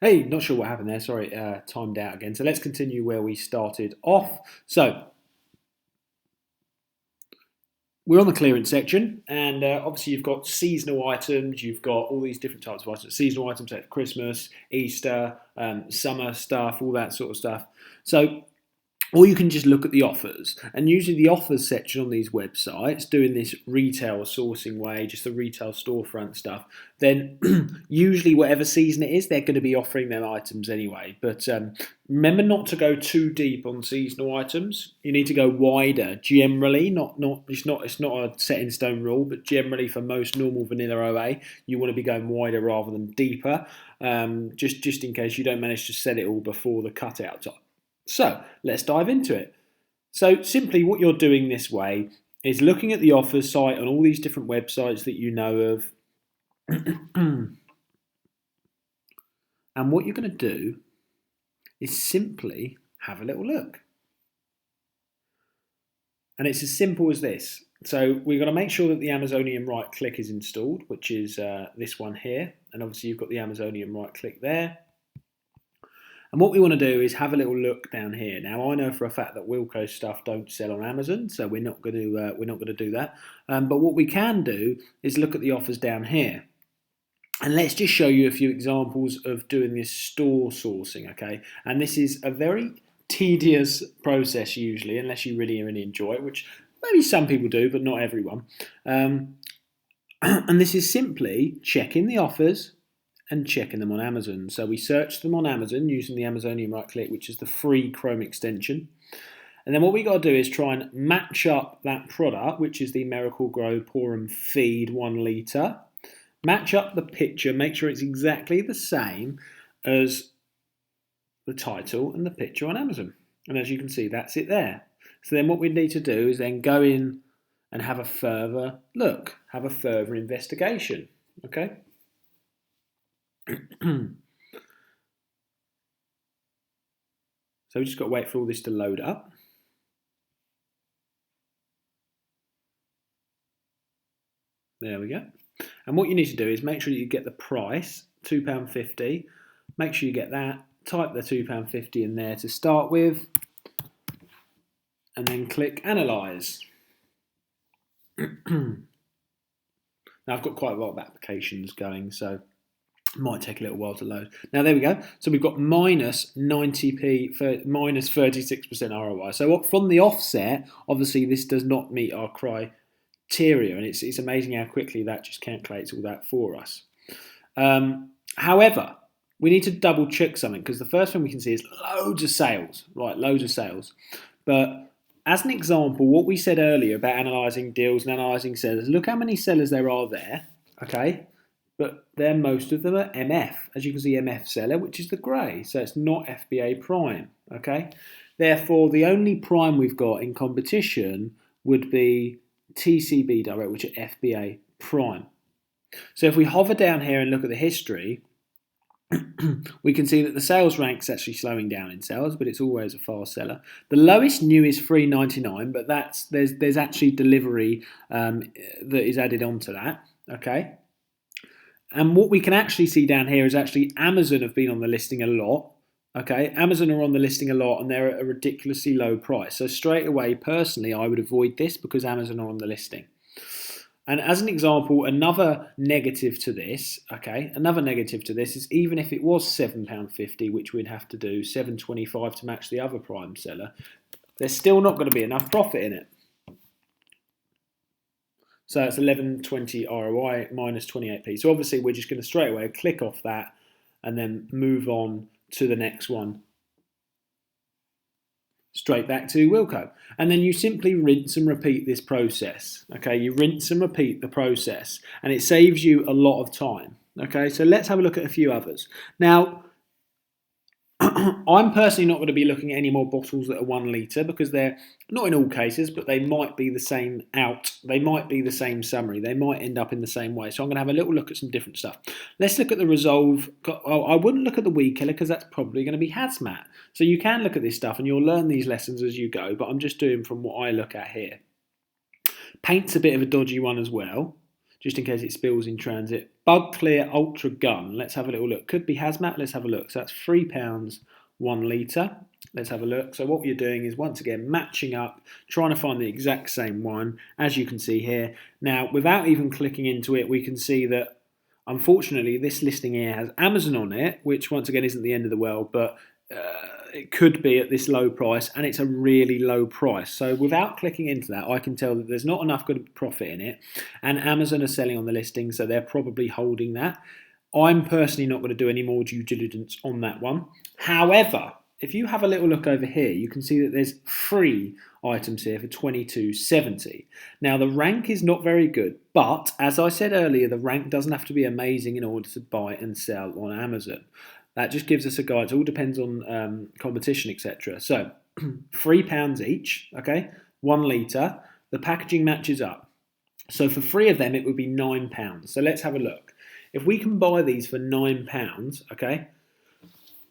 Hey, not sure what happened there. Sorry, timed out again. So let's continue where we started off. So we're on the clearance section, and obviously you've got seasonal items. You've got all these different types of items. Seasonal items like Christmas, Easter, summer stuff, all that sort of stuff. So or you can just look at the offers. And usually the offers section on these websites, doing this retail sourcing way, just the retail storefront stuff, then usually whatever season it is, they're going to be offering them items anyway. But remember not to go too deep on seasonal items. You need to go wider generally, it's not a set in stone rule, but generally for most normal vanilla OA, you want to be going wider rather than deeper, just in case you don't manage to sell it all before the cutout time. So let's dive into it. So simply what you're doing this way is looking at the offers site on all these different websites that you know of. And what you're going to do is simply have a little look. And it's as simple as this. So we're going to make sure that the Amazonian right click is installed, which is this one here. And obviously you've got the Amazonian right click there. And what we want to do is have a little look down here. Now I know for a fact that Wilco stuff don't sell on Amazon, so we're not going to do that. But what we can do is look at the offers down here, and let's just show you a few examples of doing this store sourcing. Okay, and this is a very tedious process usually, unless you really enjoy it, which maybe some people do, but not everyone. And this is simply checking the offers and checking them on Amazon. So we search them on Amazon using the Amazonian right click, which is the free Chrome extension. And then what we got to do is try and match up that product, which is the Miracle Grow Pour and Feed 1 litre. Match up the picture, make sure it's exactly the same as the title and the picture on Amazon. And as you can see, that's it there. So then what we need to do is then go in and have a further look, have a further investigation. Okay. So we just got to wait for all this to load up. There we go. And what you need to do is make sure that you get the price, £2.50. Make sure you get that. Type the £2.50 in there to start with. And then click Analyze. Now I've got quite a lot of applications going, so it might take a little while to load. Now there we go. So we've got minus 90p for minus 36% ROI. So from the offset, obviously this does not meet our criteria, and it's amazing how quickly that just calculates all that for us. However, we need to double check something, because the first thing we can see is loads of sales, right? Loads of sales. But as an example, what we said earlier about analysing deals and analysing sellers, look how many sellers there are there, okay? But most of them are MF. As you can see, MF seller, which is the grey. So it's not FBA prime, okay? Therefore, the only prime we've got in competition would be TCB direct, which are FBA prime. So if we hover down here and look at the history, we can see that the sales rank's actually slowing down in sales, but it's always a fast seller. The lowest new is $3.99, but there's actually delivery that is added onto that, okay? And what we can actually see down here is actually Amazon have been on the listing a lot. Okay, Amazon are on the listing a lot and they're at a ridiculously low price. So straight away, personally, I would avoid this because Amazon are on the listing. And as an example, another negative to this, is even if it was £7.50, which we'd have to do £7.25 to match the other prime seller, there's still not going to be enough profit in it. So it's 11.20 ROI minus 28p. So obviously we're just going to straight away click off that and then move on to the next one. Straight back to Wilco. And then you simply rinse and repeat this process. Okay, you rinse and repeat the process and it saves you a lot of time. Okay, so let's have a look at a few others. Now, I'm personally not going to be looking at any more bottles that are 1 litre because they're not in all cases, but they might be the same they might be the same summary, they might end up in the same way. So I'm going to have a little look at some different stuff. Let's look at the Resolve. I wouldn't look at the Weed Killer because that's probably going to be hazmat. So you can look at this stuff and you'll learn these lessons as you go, but I'm just doing from what I look at here. Paint's a bit of a dodgy one as well. just in case it spills in transit. Bug Clear Ultra Gun. Let's have a little look. Could be hazmat. Let's have a look. So that's £3, 1 litre. Let's have a look. So what you're doing is, once again, matching up, trying to find the exact same one, as you can see here. Now, without even clicking into it, we can see that, unfortunately, this listing here has Amazon on it, which, once again, isn't the end of the world, but it could be at this low price, and it's a really low price. So without clicking into that, I can tell that there's not enough good profit in it, and Amazon are selling on the listing, so they're probably holding that. I'm personally not going to do any more due diligence on that one. However, if you have a little look over here, you can see that there's 3 items here for $22.70. Now, the rank is not very good, but as I said earlier, the rank doesn't have to be amazing in order to buy and sell on Amazon. That just gives us a guide. It all depends on competition, etc. So, £3 each, okay, 1 litre. The packaging matches up. So for 3 of them, it would be £9. So let's have a look. If we can buy these for £9, okay,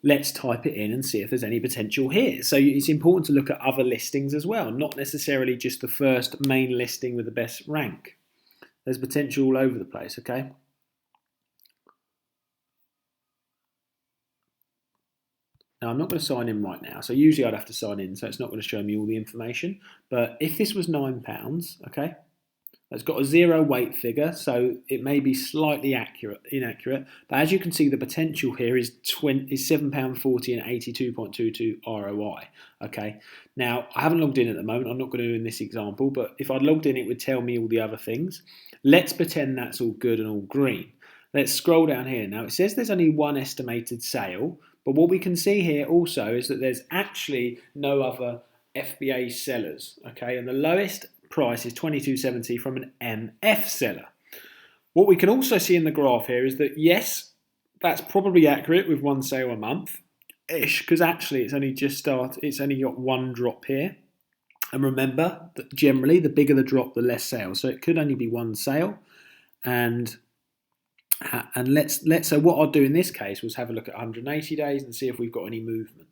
let's type it in and see if there's any potential here. So it's important to look at other listings as well, not necessarily just the first main listing with the best rank. There's potential all over the place, okay? Now, I'm not going to sign in right now, so usually I'd have to sign in, so it's not going to show me all the information. But if this was £9, okay, it's got a 0 weight figure, so it may be slightly inaccurate. But as you can see, the potential here is £7.40 and 82.22 ROI. Okay. Now, I haven't logged in at the moment. I'm not going to do in this example, but if I'd logged in, it would tell me all the other things. Let's pretend that's all good and all green. Let's scroll down here. Now, it says there's only 1 estimated sale, but what we can see here also is that there's actually no other FBA sellers. Okay, and the lowest price is $22.70 from an MF seller. What we can also see in the graph here is that, yes, that's probably accurate with 1 sale a month-ish, because actually it's only just started, it's only got 1 drop here. And remember that generally the bigger the drop, the less sales. So it could only be 1 sale. And so what I'll do in this case was have a look at 180 days and see if we've got any movement.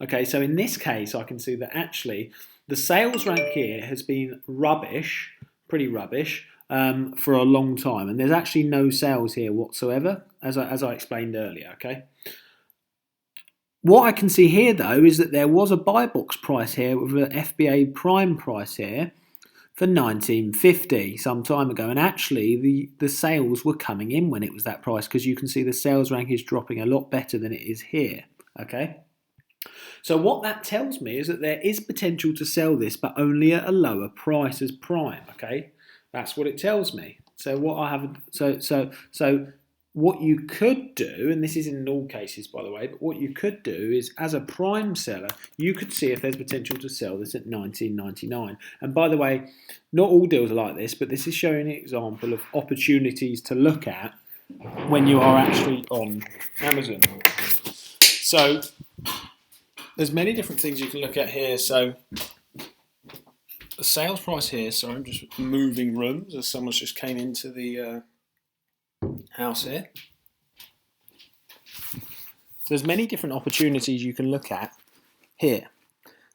Okay, so in this case, I can see that actually the sales rank here has been rubbish, pretty rubbish, for a long time. And there's actually no sales here whatsoever, as I explained earlier, okay? What I can see here, though, is that there was a buy box price here with an FBA prime price here for $19.50 some time ago. And actually, the sales were coming in when it was that price, because you can see the sales rank is dropping a lot better than it is here, okay? So what that tells me is that there is potential to sell this, but only at a lower price as prime. Okay, that's what it tells me. So what I have, so what you could do, and this is in all cases by the way, but what you could do is, as a prime seller, you could see if there's potential to sell this at $19.99. And by the way, not all deals are like this, but this is showing an example of opportunities to look at when you are actually on Amazon. So there's many different things you can look at here. So the sales price here, so I'm just moving rooms as someone's just came into the house here. So there's many different opportunities you can look at here.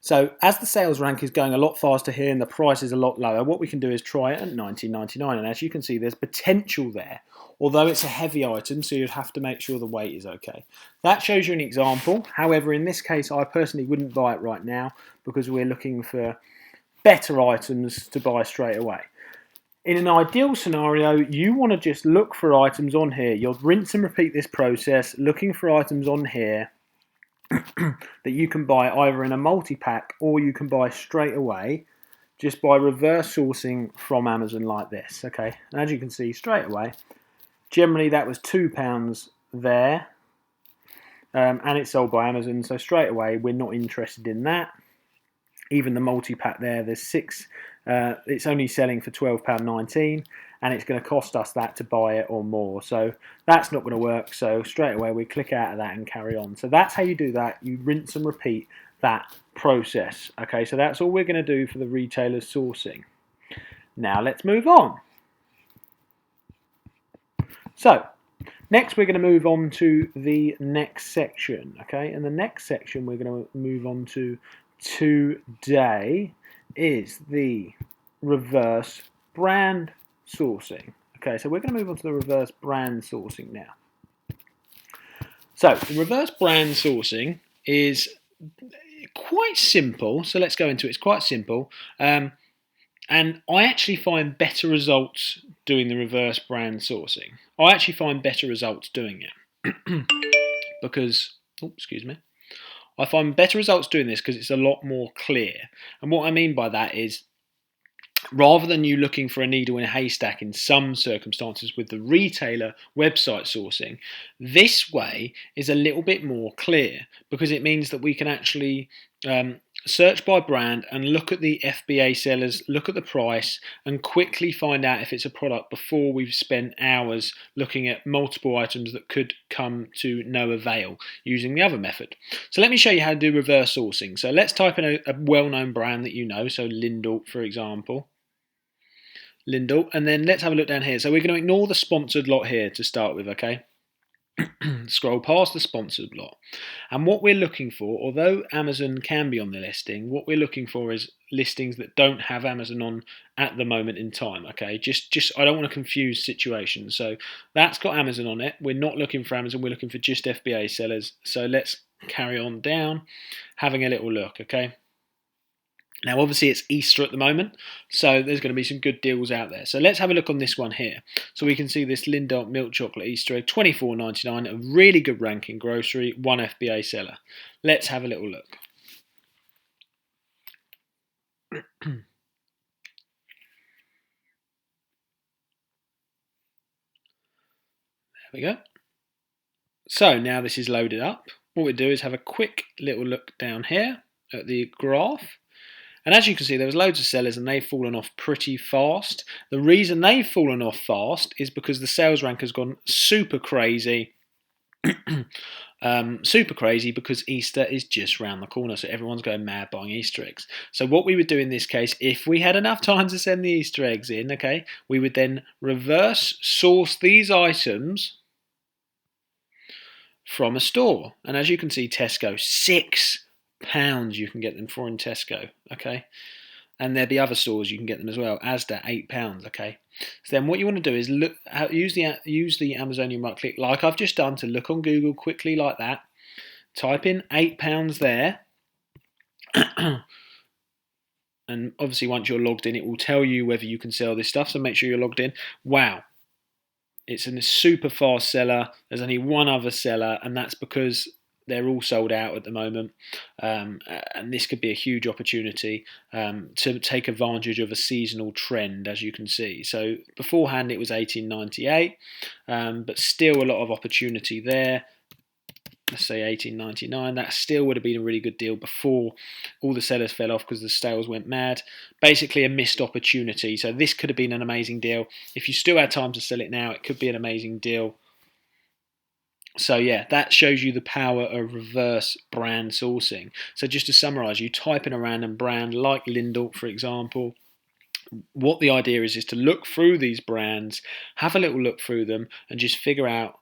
So as the sales rank is going a lot faster here and the price is a lot lower, what we can do is try it at $19.99. And as you can see, there's potential there, although it's a heavy item, so you'd have to make sure the weight is okay. That shows you an example. However, in this case, I personally wouldn't buy it right now because we're looking for better items to buy straight away. In an ideal scenario, you want to just look for items on here. You'll rinse and repeat this process, looking for items on here that you can buy either in a multi-pack or you can buy straight away just by reverse sourcing from Amazon like this. Okay, and as you can see straight away, generally that was £2 there, and it's sold by Amazon, so straight away we're not interested in that. Even the multi-pack there, there's 6, it's only selling for £12.19, and it's going to cost us that to buy it or more. So that's not going to work. So straight away we click out of that and carry on. So that's how you do that. You rinse and repeat that process. Okay, so that's all we're going to do for the retailer's sourcing. Now let's move on. So next we're going to move on to the next section. Okay, and the next section we're going to move on to today is the reverse brand sourcing. Okay, so we're going to move on to the reverse brand sourcing now. So the reverse brand sourcing is quite simple. So let's go into it. It's quite simple. And I actually find better results doing the reverse brand sourcing. I actually find better results doing it because, excuse me. I find better results doing this because it's a lot more clear. And what I mean by that is, rather than you looking for a needle in a haystack in some circumstances with the retailer website sourcing, this way is a little bit more clear because it means that we can actually search by brand and look at the FBA sellers, look at the price, and quickly find out if it's a product before we've spent hours looking at multiple items that could come to no avail using the other method. So let me show you how to do reverse sourcing. So let's type in a well-known brand that you know, so Lindor, for example. Lindor, and then let's have a look down here. So we're going to ignore the sponsored lot here to start with, okay? Scroll past the sponsored lot. And what we're looking for, although Amazon can be on the listing, what we're looking for is listings that don't have Amazon on at the moment in time, okay? Just I don't want to confuse situations. So that's got Amazon on it. We're not looking for Amazon, we're looking for just FBA sellers. So let's carry on down, having a little look, okay? Now, obviously, it's Easter at the moment, so there's going to be some good deals out there. So let's have a look on this one here. So we can see this Lindor milk chocolate Easter egg, $24.99, a really good ranking grocery, one FBA seller. Let's have a little look. There we go. So now this is loaded up. What we do is have a quick little look down here at the graph. And as you can see, there was loads of sellers and they've fallen off pretty fast. The reason they've fallen off fast is because the sales rank has gone super crazy. Super crazy because Easter is just round the corner, so everyone's going mad buying Easter eggs. So what we would do in this case, if we had enough time to send the Easter eggs in, okay, we would then reverse source these items from a store. And as you can see, Tesco, £6 you can get them for in Tesco, okay? And there'll be other stores you can get them as well. Asda, £8, okay? So then what you want to do is look, use the Amazonian right click like I've just done to look on Google quickly like that. Type in £8 there. And obviously once you're logged in, it will tell you whether you can sell this stuff, so make sure you're logged in. Wow. It's a super fast seller. There's only one other seller, and that's because they're all sold out at the moment, and this could be a huge opportunity to take advantage of a seasonal trend, as you can see. So beforehand it was $18.98, but still a lot of opportunity there. Let's say $18.99. That still would have been a really good deal before all the sellers fell off because the sales went mad. Basically a missed opportunity. So this could have been an amazing deal. If you still had time to sell it now, it could be an amazing deal. So yeah, that shows you the power of reverse brand sourcing. So just to summarize, you type in a random brand like Lindor, for example. What the idea is to look through these brands, have a little look through them, and just figure out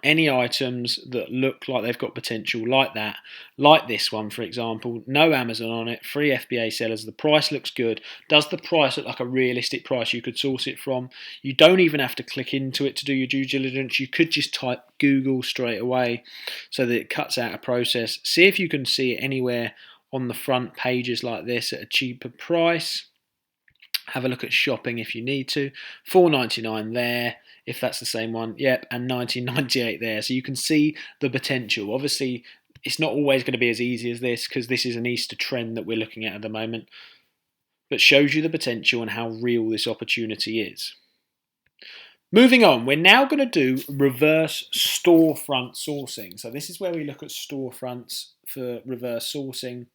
any items that look like they've got potential, like that, like this one, for example. No Amazon on it, free FBA sellers. The price looks good. Does the price look like a realistic price you could source it from? You don't even have to click into it to do your due diligence. You could just type Google straight away so that it cuts out a process. See if you can see it anywhere on the front pages like this at a cheaper price. Have a look at shopping if you need to. $4.99 there, if that's the same one. Yep, and $19.98 there. So you can see the potential. Obviously, it's not always going to be as easy as this because this is an Easter trend that we're looking at the moment. But shows you the potential and how real this opportunity is. Moving on, we're now going to do reverse storefront sourcing. So this is where we look at storefronts for reverse sourcing.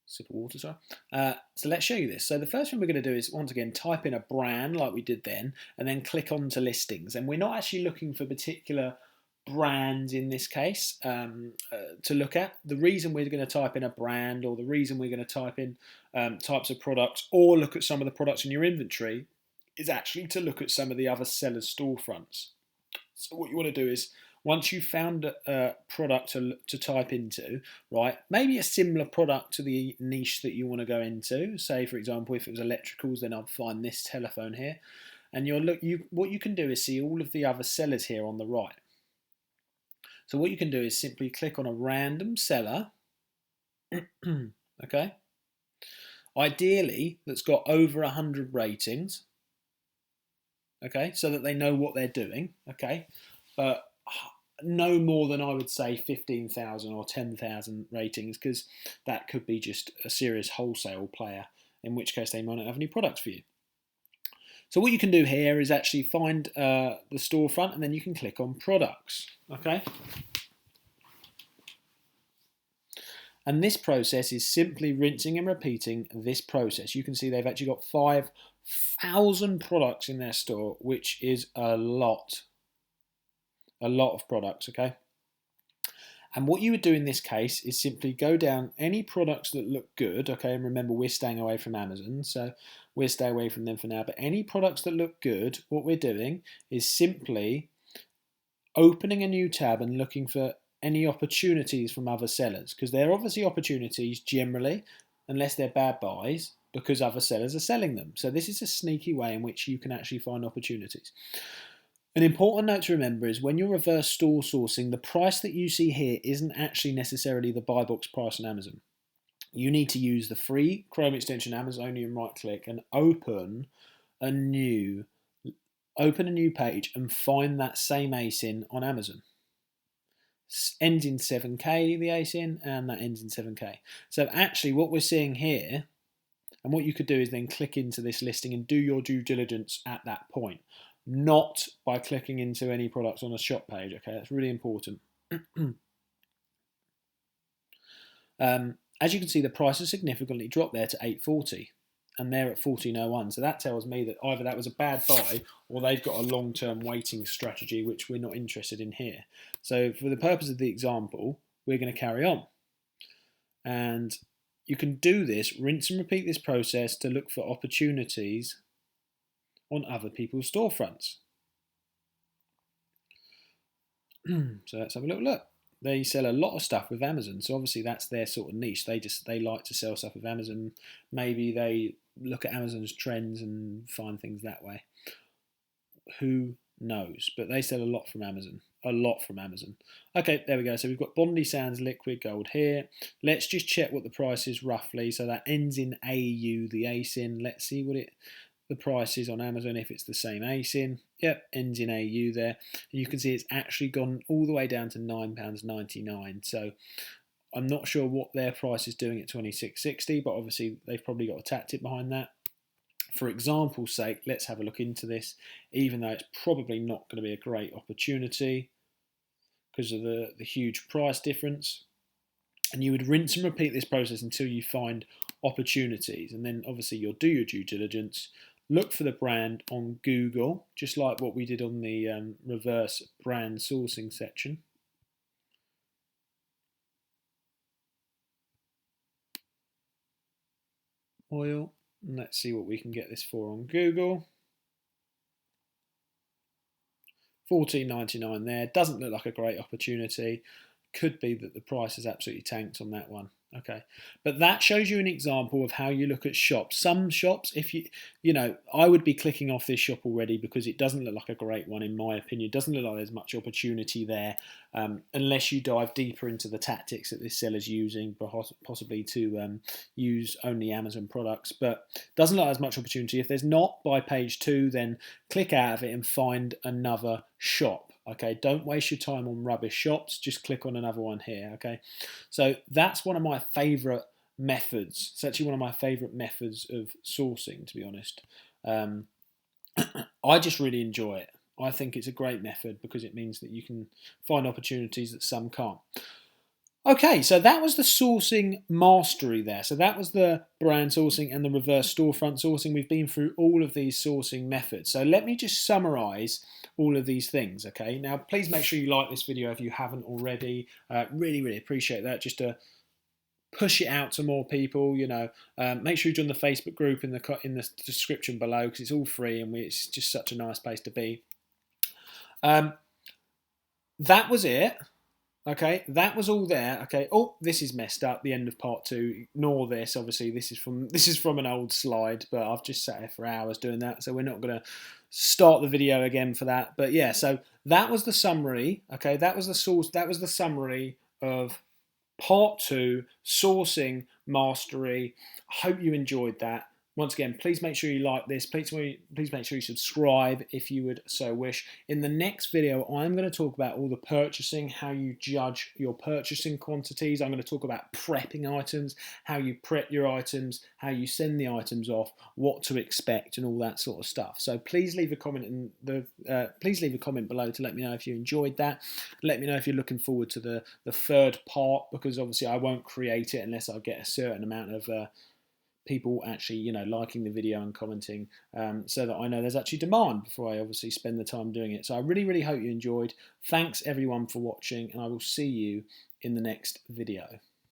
Sip of water, sorry. So let's show you this. So the first thing we're going to do is, once again, type in a brand like we did then, and then click on to listings. And we're not actually looking for particular brands in this case to look at. The reason we're going to type in a brand, or the reason we're going to type in types of products, or look at some of the products in your inventory, is actually to look at some of the other sellers' storefronts. So what you want to do is, once you've found a product to type into, right, maybe a similar product to the niche that you want to go into. Say, for example, if it was electricals, then I'd find this telephone here. And what you can do is see all of the other sellers here on the right. So what you can do is simply click on a random seller, okay? Ideally, that's got over 100 ratings, okay, so that they know what they're doing, okay? But no more than, I would say, 15,000 or 10,000 ratings, because that could be just a serious wholesale player, in which case they might not have any products for you. So what you can do here is actually find the storefront, and then you can click on products, okay? And this process is simply rinsing and repeating this process. You can see they've actually got 5,000 products in their store, which is a lot of products, okay? And what you would do in this case is simply go down any products that look good, okay? And remember, we're staying away from Amazon, so we'll stay away from them for now. But any products that look good, what we're doing is simply opening a new tab and looking for any opportunities from other sellers, because they're obviously opportunities generally, unless they're bad buys, because other sellers are selling them. So this is a sneaky way in which you can actually find opportunities. An important note to remember is when you're reverse store sourcing, the price that you see here isn't actually necessarily the buy box price on Amazon. You need to use the free Chrome extension Amazonian right click and open a new page and find that same ASIN on Amazon. Ends in 7K, the ASIN, and that ends in 7K. So actually what we're seeing here, and what you could do is then click into this listing and do your due diligence at that point, not by clicking into any products on a shop page, okay? That's really important. As you can see, the price has significantly dropped there to $8.40. And they're at 14.01. So that tells me that either that was a bad buy or they've got a long-term waiting strategy, which we're not interested in here. So for the purpose of the example, we're going to carry on. And you can do this, rinse and repeat this process to look for opportunities on other people's storefronts. So let's have a little look. They sell a lot of stuff with Amazon, so obviously that's their sort of niche. They like to sell stuff with Amazon. Maybe they look at Amazon's trends and find things that way. Who knows? But they sell a lot from Amazon. Okay, there we go. So we've got Bondi Sands Liquid Gold here. Let's just check what the price is roughly. So that ends in AU, the ASIN. Let's see what the price is on Amazon if it's the same ASIN. Yep, ends in AU there. And you can see it's actually gone all the way down to £9.99. So I'm not sure what their price is doing at $26.60, but obviously they've probably got a tactic behind that. For example's sake, let's have a look into this, even though it's probably not going to be a great opportunity because of the huge price difference. And you would rinse and repeat this process until you find opportunities. And then obviously you'll do your due diligence, look for the brand on Google, just like what we did on the reverse brand sourcing section. Oil. And let's see what we can get this for on Google. $14.99 there. Doesn't look like a great opportunity. Could be that the price has absolutely tanked on that one. Okay, but that shows you an example of how you look at shops. Some shops, if I would be clicking off this shop already because it doesn't look like a great one in my opinion. It doesn't look like there's much opportunity there unless you dive deeper into the tactics that this seller's using, possibly to use only Amazon products. But doesn't look like there's much opportunity. If there's not by page 2, then click out of it and find another shop. Okay, don't waste your time on rubbish shops. Just click on another one here. Okay, so that's one of my favourite methods. It's actually one of my favourite methods of sourcing, to be honest. I just really enjoy it. I think it's a great method because it means that you can find opportunities that some can't. Okay, so that was the sourcing mastery there. So that was the brand sourcing and the reverse storefront sourcing. We've been through all of these sourcing methods. So let me just summarize all of these things, okay? Now, please make sure you like this video if you haven't already. Really, really appreciate that, just to push it out to more people, Make sure you join the Facebook group in the description below because it's all free and it's just such a nice place to be. that was it. Okay, that was all there. Okay. Oh, this is messed up. The end of part 2. Ignore this. Obviously, this is from an old slide, but I've just sat here for hours doing that, so we're not going to start the video again for that. But yeah, so that was the summary. Okay, that was the source. That was the summary of part 2, sourcing mastery. I hope you enjoyed that. Once again, please make sure you like this. Please make sure you subscribe if you would so wish. In the next video, I'm going to talk about all the purchasing, how you judge your purchasing quantities. I'm going to talk about prepping items, how you prep your items, how you send the items off, what to expect, and all that sort of stuff. So please leave a comment please leave a comment below to let me know if you enjoyed that. Let me know if you're looking forward to the third part, because obviously I won't create it unless I get a certain amount of people actually, liking the video and commenting, so that I know there's actually demand before I obviously spend the time doing it. So I really, really hope you enjoyed. Thanks everyone for watching, and I will see you in the next video.